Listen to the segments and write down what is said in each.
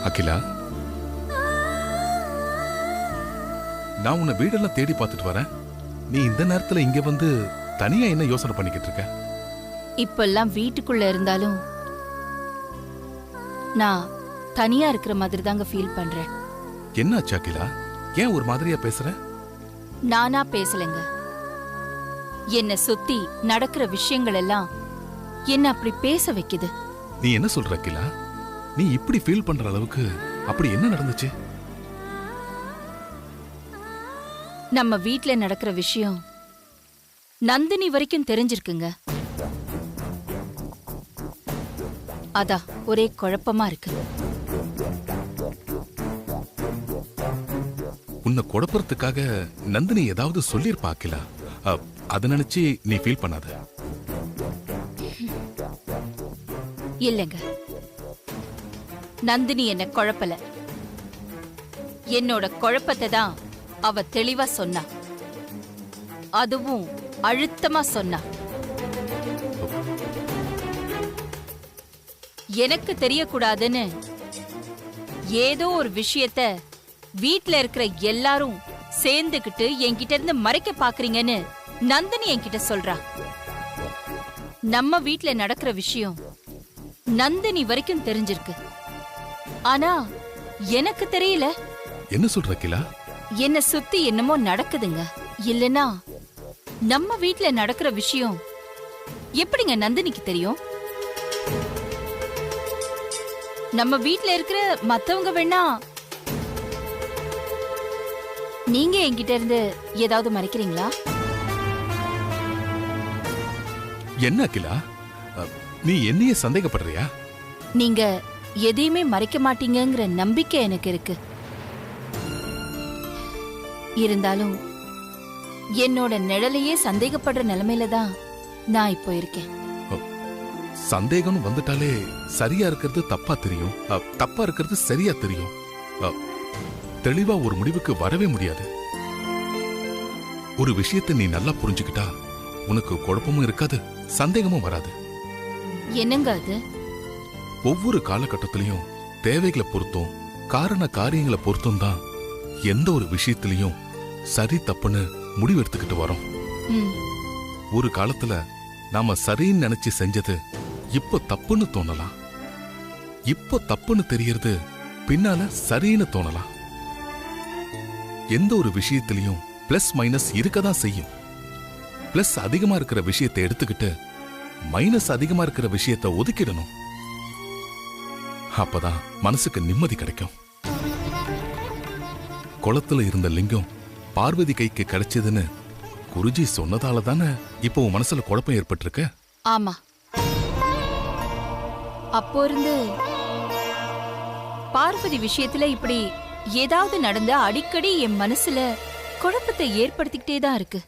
அகிலா, நான் உன்னை வீடெல்லாம் தேடி பார்த்துட்டு வரேன். நீ இந்த நேரத்துல இங்க வந்து தனியா என்ன யோசனை பண்ணிக்கிட்டு இருக்க? இப்பெல்லாம் வீட்டுக்குள்ள இருந்தாலும் நான் தனியா இருக்கிற மாதிரி தாங்க ஃபீல் பண்றேன். என்னாச்சு அகிலா? ஏன் ஒரு மாதிரியா பேசுற? நானா பேசலங்க. என்ன சுத்தி நடக்கிற விஷயங்கள் எல்லாம் என்ன அப்படி பேச வைக்குது. நீ என்ன சொல்ற அகிலா? நீ இப்படி ஃபீல் பண்ற அளவுக்கு அப்படி என்ன நடந்துச்சு? நம்ம வீட்ல நடக்கிற விஷயம் நந்தினி வரைக்கும் தெரிஞ்சிருக்குங்க. அதான் ஒரே குழப்பமா இருக்கு. உன்னை குழப்பறதுக்காக நந்தினி ஏதாவது சொல்லிருப்பா அகிலா. அத நினைச்சு நீ ஃபீல் பண்ணாத. இல்லங்க, நந்தினி என்ன குழப்பல. என்னோட குழப்பத்தை தான் அவ தெளிவா சொன்னா. அதுவும் அழுத்தமா சொன்னா. எனக்கு தெரியக்கூடாதுன்னு ஏதோ ஒரு விஷயத்த வீட்ல இருக்கிற எல்லாரும் சேர்ந்துகிட்டு என்கிட்ட இருந்து மறைக்க பாக்குறீங்கன்னு நந்தினி என்கிட்ட சொல்றா. நம்ம வீட்ல நடக்கிற விஷயம் நந்தினி வரைக்கும் தெரிஞ்சிருக்கு. ஆனா எனக்கு தெரியல. என்ன சொல்ற அகிலா? என்ன சுத்தி என்னமோ நடக்குதுங்க. இல்லனா நம்ம வீட்ல நடக்கிற விஷயம் எப்படிங்க நந்தினிக்கு தெரியும்? நம்ம வீட்ல இருக்கிற மத்தவங்க வேணா. நீங்க என்கிட்ட இருந்து ஏதாவது மறைக்கிறீங்களா? என்ன அகிலா, நீ என்னையே சந்தேகப்படுறியா? நீங்க எதையுமே மறைக்க மாட்டீங்கங்கிற நம்பிக்கை எனக்கு இருக்கு. இருந்தாலும் என்னோட நிழலையே சந்தேகப்படுற நிலைமையில தான் நான் இப்போ இருக்கேன். சந்தேகம் வந்துட்டாலே சரியா இருக்கிறது தப்பா தெரியும், தப்பா இருக்கிறது சரியா தெரியும். தெளிவா ஒரு முடிவுக்கு வரவே முடியாது. ஒரு விஷயத்தை நீ நல்லா புரிஞ்சுக்கிட்டா உனக்கு குழப்பமும் இருக்காது, சந்தேகமும் வராது. என்னங்க அது? ஒவ்வொரு காலகட்டத்திலையும் தேவைகளை பொறுத்தும் காரண காரியங்களை பொறுத்தும் தான் எந்த ஒரு விஷயத்திலையும் சரி தப்புன்னு முடிவு எடுத்துக்கிட்டு வரோம். ஒரு காலத்துல நாம சரின்னு நினைச்சு செஞ்சது இப்போ தப்புன்னு தோணலாம். இப்போ தப்புன்னு தெரியறது பின்னால சரின்னு தோணலாம். எந்த ஒரு விஷயத்திலையும் பிளஸ் மைனஸ் இருக்கதான் செய்யும். பிளஸ் அதிகமா இருக்கிற விஷயத்தை எடுத்துக்கிட்டு மைனஸ் அதிகமா இருக்கிற விஷயத்தை ஒதுக்கிடணும். அப்பதான் மனசுக்கு நிம்மதி கிடைக்கும். குளத்துல இருந்த லிங்கம் பார்வதி கைக்கு கிடைச்சதுன்னு குருஜி சொன்னதால தானே இப்போ உன் மனசுல குழப்பம் ஏற்பட்டிருக்கு. ஆமா, அப்போ இருந்து பார்வதி விஷயத்துல இப்படி ஏதாவது நடந்த அடிக்கடி என் மனசுல குழப்பத்தை ஏற்படுத்திக்கிட்டே தான் இருக்கு.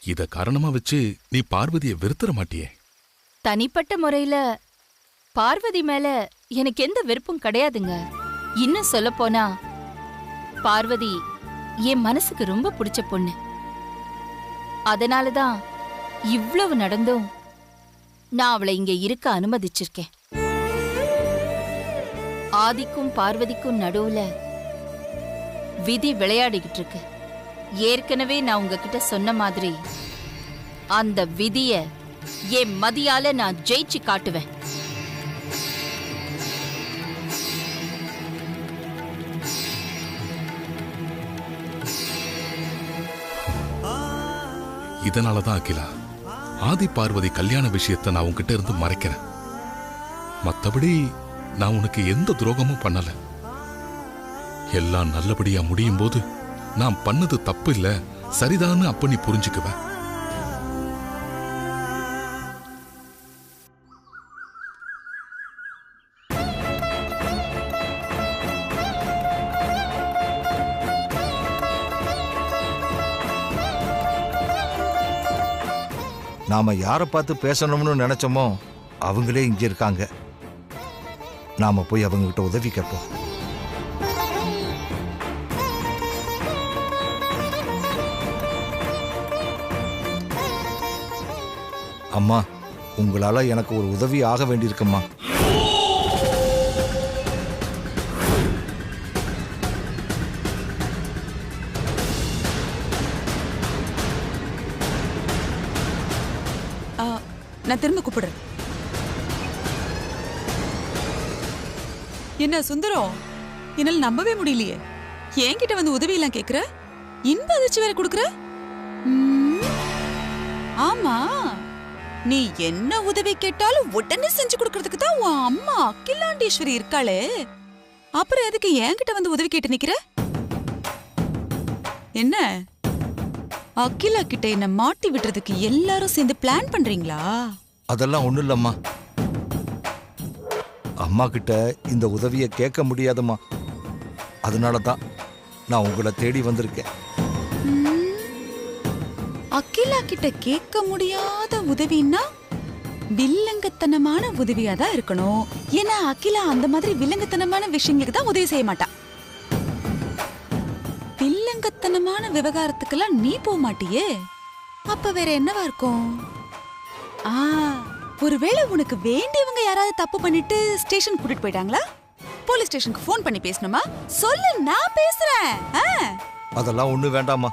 இத காரணமா வச்சு நீ பார்வதியை வெறுத்துற மாட்டியே? தனிப்பட்ட முறையில பார்வதி மேல எனக்கு எந்த வெறுப்பும் கிடையாதுங்க. இன்னும் சொல்ல போனா பார்வதி என் மனசுக்கு ரொம்ப பிடிச்ச பொண்ணு. அதனாலதான் இவ்வளவு நடந்தும் நான் அவளை இங்க இருக்க அனுமதிச்சிருக்கேன். ஆதிக்கும் பார்வதிக்கும் நடுவுல விதி விளையாடிக்கிட்டு இருக்கு. ஏற்கனவே நான் உங்ககிட்ட சொன்ன மாதிரி அந்த விதிய என் மதியால நான் ஜெயிச்சு காட்டுவேன். இதனாலதான் அகிலா, ஆதி பார்வதி கல்யாண விஷயத்தை நான் உன்கிட்ட இருந்து மறைக்கிறேன். மத்தபடி நான் உனக்கு எந்த துரோகமும் பண்ணல. எல்லாம் நல்லபடியா முடியும் போது நான் பண்ணது தப்பு இல்ல, சரிதான்னு அப்ப நீ புரிஞ்சுக்குவ. நாம யாரை பார்த்து பேசணும்னு நினைச்சோமோ அவங்களே இங்க இருக்காங்க. நாம போய் அவங்க கிட்ட உதவி கேட்போம். அம்மா, உங்களால எனக்கு ஒரு உதவி ஆக வேண்டியிருக்கும்மா. நான் திரும்ப கூப்பிடுறேன். என்ன சுந்தரம், என்னால நம்பவே முடியலையே. என்கிட்ட வந்து உதவி எல்லாம் கேக்குற, இன்ப அதிர்ச்சி வேற கொடுக்குற. ஆமா, நீ என்ன உதவி கேட்டாலும் உடனே செஞ்சு கொடுக்கறதுக்கு தான் உன் அம்மா அகிலாண்டேஸ்வரி இருக்காளே. அப்புறம் எதுக்கு என்கிட்ட வந்து உதவி கேட்டு நிக்கிற? என்ன அகிலா கிட்ட என்ன மாட்டி விடுறதுக்கு எல்லாரும் சேர்ந்து பிளான் பண்றீங்களா? அதெல்லாம் ஒண்ணும் இல்லம்மா. அம்மா கிட்ட இந்த உதவியை கேட்க முடியாதும்மா. அதனால தான் நான் உங்களை தேடி வந்திருக்கேன். அகிலா கிட்ட கேட்க முடியாத உதவின்னா வில்லங்கத்தனமான உதவியா தான் இருக்கணும். ஏன்னா அகிலா அந்த மாதிரி வில்லங்கத்தனமான விஷயங்களுக்கு தான் உதவி செய்ய மாட்டா. வில்லங்கத்தனமான விவகாரத்துக்கெல்லாம் நீ போக மாட்டியே, அப்ப வேற என்னவா இருக்கும்? ஒருவேளை உனக்கு வேண்டியவங்க யாராவது தப்பு பண்ணிட்டு ஸ்டேஷன் கூட்டிட்டு போயிட்டாங்களா? போலீஸ் ஸ்டேஷனுக்கு போன் பண்ணி பேசணுமா? சொல்லு, நான் பேசுறேன். அதெல்லாம் ஒண்ணு வேண்டாமா.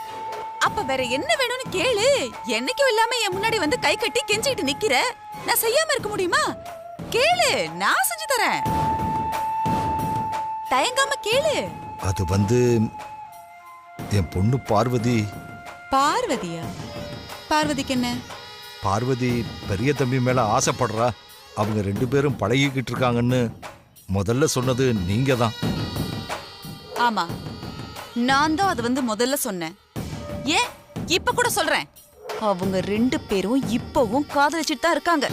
அப்ப வேற என்ன வேணும்னு கேளு. என்னைக்கும் இல்லாம என் முன்னாடி வந்து கை கட்டி கெஞ்சிட்டு நிக்கிற, நான் செய்யாம இருக்க முடியுமா? கேளு, நான் செஞ்சு தரேன். தயங்காம கேளு. அது என் பொண்ணு பார்வதி. பார்வதியா? பார்வதிக்கு என்ன? பார்வதி பெரிய தம்பி மேல ஆசைப்படுறா. அவங்க 2 பேரும் பழகிக்கிட்டு இருக்காங்கன்னு முதல்ல சொன்னது நீங்க தான். ஆமா, நான் தான் அது முதல்ல சொன்னேன். ஏன் இப்ப கூட சொல்றேன். அவங்க 2 பேரும் இப்பவும் காதலிச்சிட்டு தான் இருக்காங்க.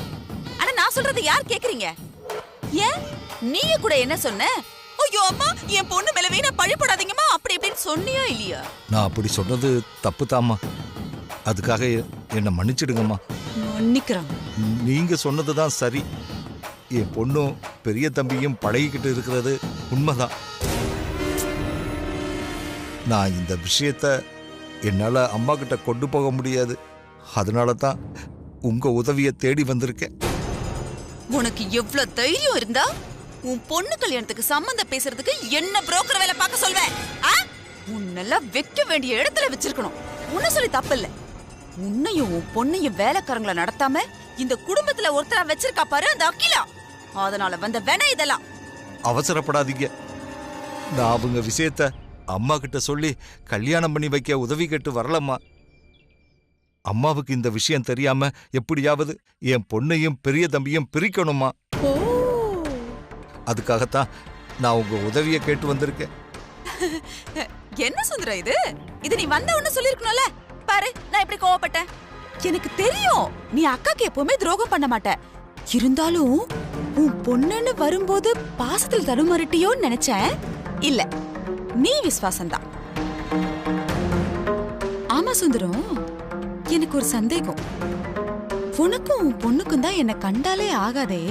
ஆனா நான் சொல்றது யார் கேக்குறீங்க? ஏன் நீயே கூட என்ன சொன்ன? ஐயோ அம்மா, என் பொண்ணு மேல வீணா பழி போடாதீங்கம்மா அப்படி இப்படின்னு சொன்னியா இல்லையா? நான் அப்படி சொன்னது தப்பு தாம்மா. அதுக்காக என்னை மன்னிச்சிடுங்கம்மா. மன்னிக்கிறேன். நீங்க சொன்னதுதான் சரி. என் பொண்ணும் பெரிய தம்பியும் பழகிக்கிட்டு இருக்கிறது உண்மைதான். நான் இந்த விஷயத்த என்னால அம்மா கிட்ட கொண்டு போக முடியாது. அதனால தான் உங்க உதவியை தேடி வந்திருக்கேன். உனக்கு எவ்வளவு தைரியம் இருந்தா உன் பொண்ணு கல்யாணத்துக்கு சம்பந்தம் பேசுறதுக்கு என்ன புரோக்கர் வேலை பார்க்க சொல்வேன்? உன்னெல்லாம் வைக்க வேண்டிய இடத்துல வச்சிருக்கணும். உன்ன சொல்லி தப்பு இல்ல. உன்னையும் உன் பொண்ணையும் வேலைக்காரங்களை நடத்தாம இந்த குடும்பத்துல ஒருத்தரா வச்சிருக்கா பாரு அந்த அகிலா. அதனால வந்த வேணா இதெல்லாம். அவசரப்படாதீங்க. நான் அவங்க விஷயத்த அம்மா கிட்ட சொல்லி கல்யாணம் பண்ணி வைக்க உதவி கேட்டு வரலம்மா. அம்மாவுக்கு இந்த விஷயம் தெரியாம எப்படியாவது என் பொண்ணையும் பெரிய தம்பியும் பிரிக்கணுமா. அதுக்காகத்தான் நான் உங்க உதவியை கேட்டு வந்திருக்கேன். என்ன சுந்தரம் இது? இது நீ வந்த உடனே சொல்லிருக்கணும்ல. பாரு, நான் எப்படி கோவப்பட்டேன். எனக்கு தெரியும் நீ அக்காக்கு எப்பவுமே துரோகம் பண்ண மாட்ட. இருந்தாலும் உன் பொண்ணுன்னு வரும்போது பாசத்துல தடுமாறிட்டியோன்னு நினைச்சேன். இல்ல, நீ விசுவாசம்தான். ஆமா சுந்தரம், எனக்கு ஒரு சந்தேகம். உனக்கும் உன் பொண்ணுக்கும் தான் என்ன கண்டாலே ஆகாதே.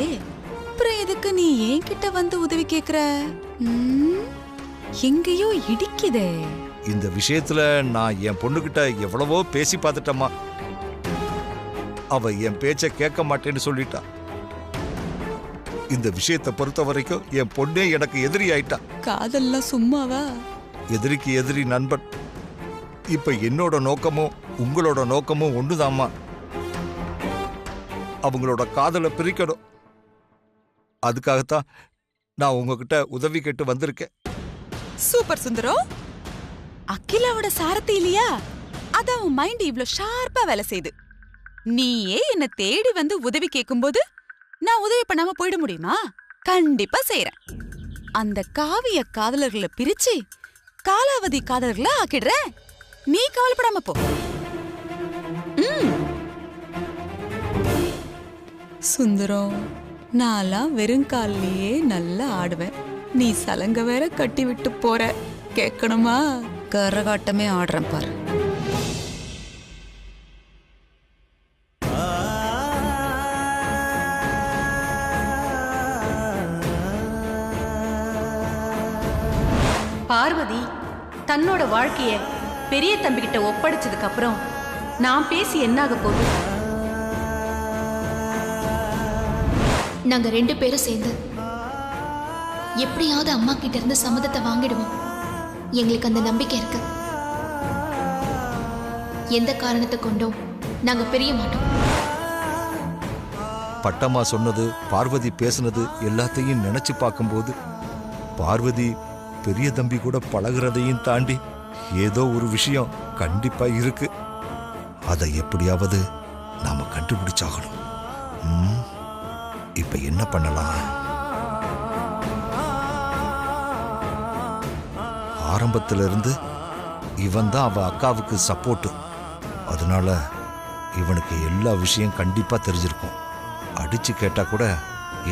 அப்புறம் எதுக்கு நீ என்கிட்ட வந்து உதவி கேக்குற? எங்கேயோ இடிக்குதே. இந்த விஷயத்துல நான் என் பொண்ணுகிட்ட எவ்வளவோ பேசி பார்த்துட்டம்மா. அவ என் பேச்ச கேட்க மாட்டேன்னு சொல்லிட்டா. இந்த விஷயத்தை பொறுத்த வரைக்கும் என் பொண்ணே எனக்கு எதிரி ஆயிட்டா. காதல்லாம் சும்மாவா? எதிரிக்கு எதிரி நண்பன். இப்ப என்னோட நோக்கமும் உங்களோட நோக்கமும் ஒண்ணுதாம்மா. அவங்களோட காதலை பிரிக்கணும். அதுக்காகத்தான் நான் உங்ககிட்ட உதவி கேட்டு வந்திருக்கேன். சூப்பர் சுந்தரம். அகிலாவோட சாரதி இல்லையா, அதான் உன் மைண்ட் இவ்ளோ ஷார்ப்பா வேலை செய்யுது. நீயே என்ன தேடி வந்து உதவி கேட்கும்போது நான் உதவி பண்ணாம போயிட முடியுமா? கண்டிப்பா செய்யறேன். அந்த காவிய காதலர்களை பிரிச்சு காலாவதி காதலர்களை ஆக்கிடுறேன். நீ கவலைப்படாம போ. சுந்தரம், நான்லாம் வெறுங்காலிலேயே நல்லா ஆடுவேன். நீ சலங்க வேற கட்டி விட்டு போற. கேட்கணுமா? கரகாட்டமே ஆடுறேன் பாரு. பார்வதி தன்னோட வாழ்க்கைய பெரிய தம்பிகிட்ட ஒப்படைச்சதுக்கு அப்புறம் நான் பேசி என்னாக போகுது? நாங்க 2 பேரும் சேர்ந்து எப்படியாவது அம்மா கிட்ட இருந்து சம்மதத்தை வாங்கிடுவோம். எங்களுக்கு அந்த நம்பிக்கை இருக்கு. எந்த காரணத்தை கொண்டும் நாங்க பிரிய மாட்டோம். பட்டம்மா சொன்னது, பார்வதி பேசுனது எல்லாத்தையும் நினைச்சு பார்க்கும்போது பார்வதி பெரிய தம்பி கூட பழகுறதையும் தாண்டி ஏதோ ஒரு விஷயம் கண்டிப்பா இருக்கு. அதை எப்படியாவது நாம கண்டுபிடிச்சாகணும். இப்ப என்ன பண்ணலாம்? ஆரம்பத்திலிருந்து இவன் தான் அவ அக்காவுக்கு சப்போர்ட். அதனால இவனுக்கு எல்லா விஷயம் கண்டிப்பா தெரிஞ்சிருக்கும். அடிச்சு கேட்டா கூட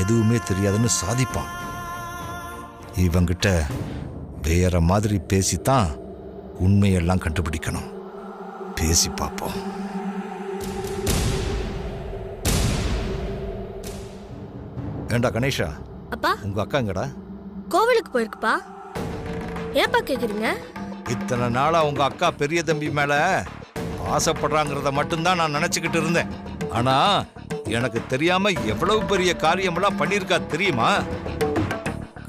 எதுவுமே தெரியாதுன்னு சாதிப்பான். இவங்கிட்ட வேற மாதிரி பேசித்தான் உண்மையெல்லாம் கண்டுபிடிக்கணும். பேசி பார்ப்போம். ஏண்டா கணேஷா, அப்பா உங்க அக்கா எங்கடா? கோவிலுக்கு போயிருக்குப்பா. ஏப்பா கேக்குறீங்க? இத்தனை நாளா உங்க அக்கா பெரிய தம்பி மேல ஆசைப்படுறாங்கிறத மட்டும்தான் நான் நினைச்சுக்கிட்டு இருந்தேன். ஆனா எனக்கு தெரியாம எவ்வளவு பெரிய காரியமெல்லாம் பண்ணிருக்கா தெரியுமா?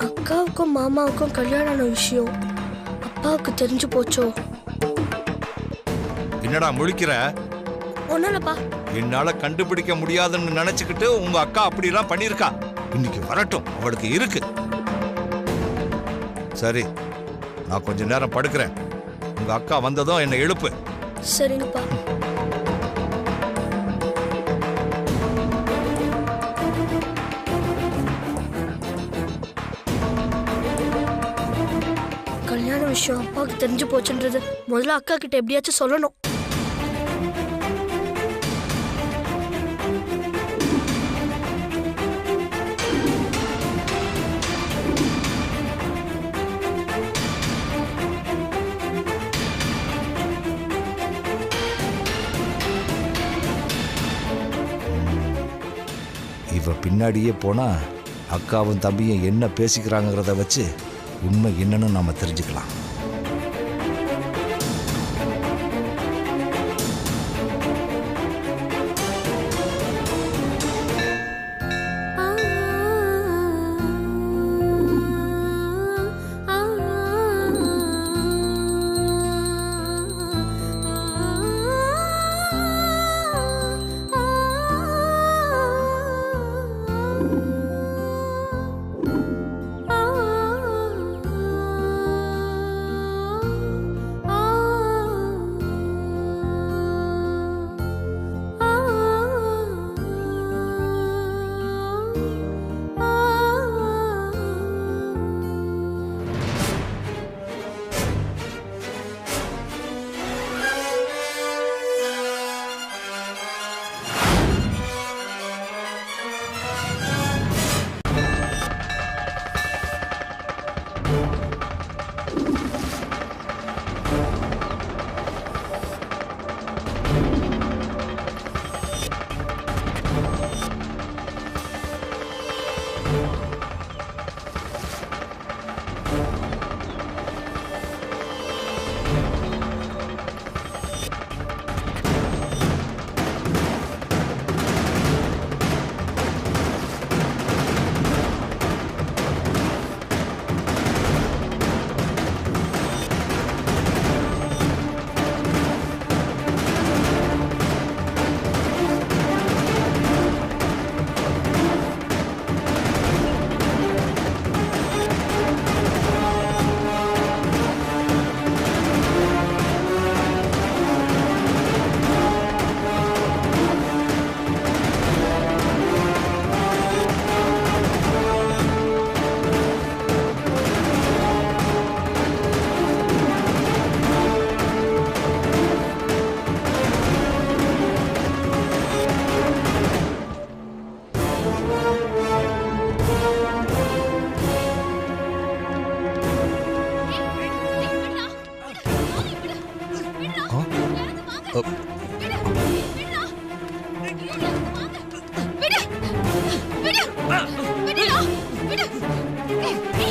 அக்காவுக்கும் மாமாவுக்கும் கல்யாணம் விஷயம் அப்பாவுக்கு தெரிஞ்சு போச்சோ? என்னடா முழிக்கிற? ஒண்ணுலப்பா. என்னால கண்டுபிடிக்க முடியாதுன்னு நினைச்சுக்கிட்டு உங்க அக்கா அப்படிலாம் பண்ணிருக்கா. இன்னைக்கு வரட்டும், அவளுக்கு இருக்கு. சரி, நான் கொஞ்ச நேரம் படுக்கிறேன். உங்க அக்கா வந்ததும் என்னை எழுப்பு. சரிங்கப்பா. கல்யாண விஷயம் அப்பாவுக்கு தெரிஞ்சு போச்சுன்றது முதல்ல அக்கா கிட்ட எப்படியாச்சும் சொல்லணும். இவ பின்னாடியே போனா அக்காவும் தம்பியும் என்ன பேசிக்கிறாங்கிறத வச்சு உண்மை என்னன்னு நாம தெரிஞ்சுக்கலாம்.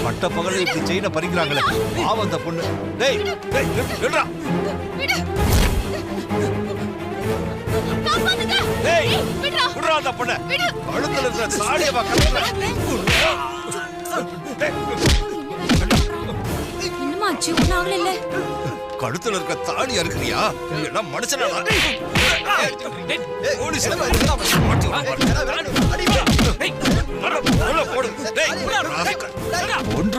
பட்ட பகல இப்படி செயினை பறிக்கிறாங்களே, பாவம் அந்த பொண்ணு. டேய் டேய் விடுடா. டேய் விடுடா அந்த பொண்ணு. கழுத்துல இருக்கிற சாடியை கலக்குற. இன்னுமாச்சு ஒண்ணாவல இல்ல. கழுத்துல இருக்க தாடியா இருக்கிறியா? நீ என்ன மனுஷனா? போலீஸ்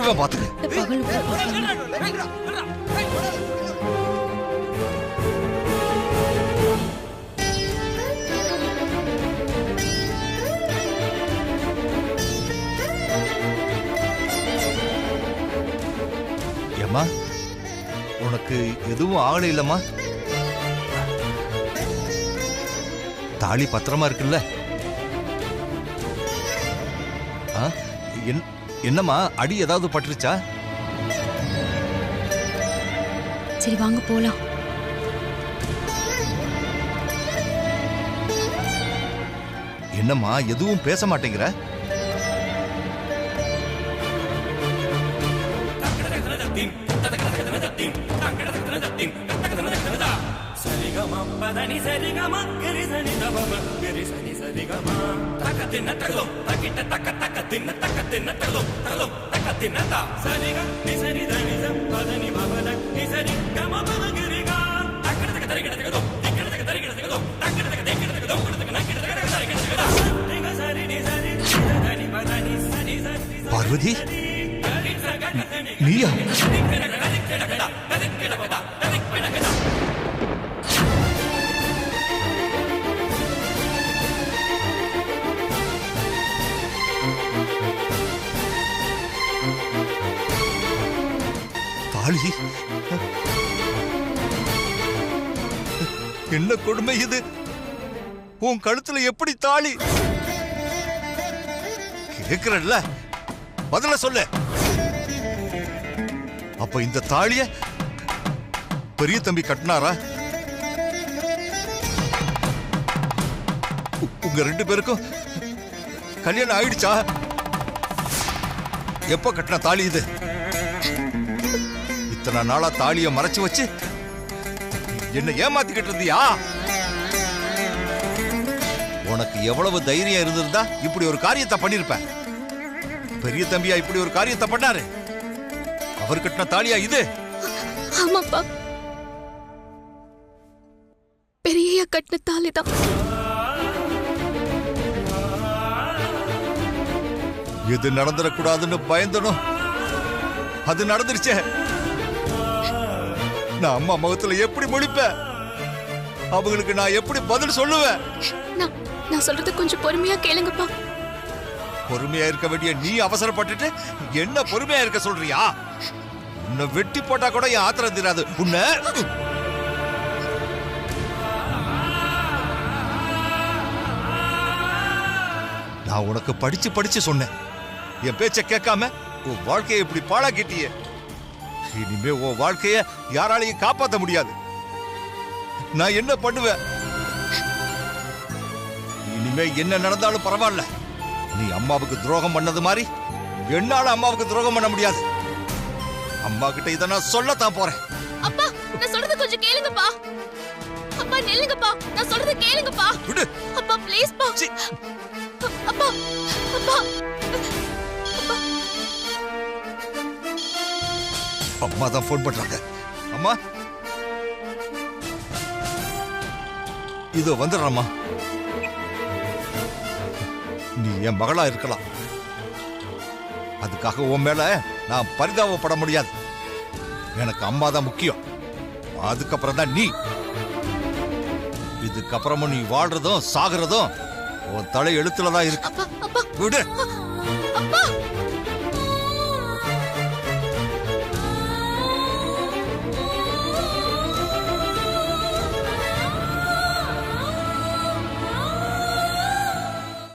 கொன்றுவேன் பாத்துக்க. பகல் கூட பார்க்காம. ஏம்மா உனக்கு எதுவும் ஆகலை இல்லம்மா? தாலி பத்திரமா இருக்குல்ல? என்னம்மா அடி ஏதாவது பட்டுருச்சா? சரி வாங்க போலாம். என்னம்மா எதுவும் பேச மாட்டேங்கிற? பார்வதி, நீயா? தாலி? என்ன கொடுமை இது? உன் கழுத்துல எப்படி தாலி? கேக்குறல்ல, பதில சொல்லு. அப்ப இந்த தாலிய பெரிய தம்பி கட்டினாரா? உங்க ரெண்டு பேருக்கும் கல்யாணம் ஆயிடுச்சா? எப்ப கட்டின தாலி இது? இத்தனை நாளா தாலிய மறைச்சு வச்சு என்ன ஏமாத்திக்கிட்டு இருந்தியா? உனக்கு எவ்வளவு தைரியம் இருந்திருந்தா இப்படி ஒரு காரியத்தை பண்ணிருப்ப? பெரிய தம்பியா இப்படி ஒரு காரியத்தை பண்ணாரு? அவர் கட்டின தாலியா இது? ஆமாப்பா, பெரிய கட்டின தாலிதான். எது நடந்துடக்கூடாதுன்னு பயந்தனும் அது நடந்துருச்சே. நான் அம்மா முகத்துல எப்படி முடிப்பேன்? அவங்களுக்கு நான் எப்படி பதில் சொல்லுவேன்? நான் சொல்றது கொஞ்சம் பொறுமையா கேளுங்கப்பா. பொறுமையா இருக்க வேண்டிய நீ அவசரப்பட்டுட்டு என்ன பொறுமையா இருக்க சொல்றியா? உன்னை வெட்டி போட்டா கூட என் ஆத்திரம் தீராது. உன்னை நான் உனக்கு படிச்சு படிச்சு சொன்னேன். என் பேச்ச கேட்காம உன் வாழ்க்கையை இப்படி பாழாக்கிட்டியே. இனிமே உன் வாழ்க்கைய யாராலையும் காப்பாற்ற முடியாது. நான் என்ன பண்ணுவேன்? இனிமே என்ன நடந்தாலும் பரவாயில்ல. நீ அம்மாவுக்கு துரோகம் பண்ணது மாதிரி என்னால அம்மாவுக்கு துரோகம் பண்ண முடியாது. அம்மா கிட்ட இதை நான் சொல்லத்தான் போறேன். அப்பா, நான் சொல்றது கொஞ்சம் கேளுங்கப்பா. அப்பா நில்லுங்கப்பா, நான் சொல்றது கேளுங்கப்பா. விடு. அப்பா ப்ளீஸ் பா. அப்பா அப்பா அப்பா. அம்மா தான் போன் பண்றாங்க. அம்மா இதோ வந்துடுறம்மா. நீ என் மகளா இருக்கலாம், அதுக்காக உன் மேல நான் பரிதாபப்பட முடியாது. எனக்கு அம்மா தான் முக்கியம், அதுக்கப்புறம் தான் நீ. இதுக்கப்புறமும் நீ வாழ்றதும் சாகுறதும் உன் தலை எழுத்துலதான் இருக்கு. அப்பா அப்பா விடு. அப்பா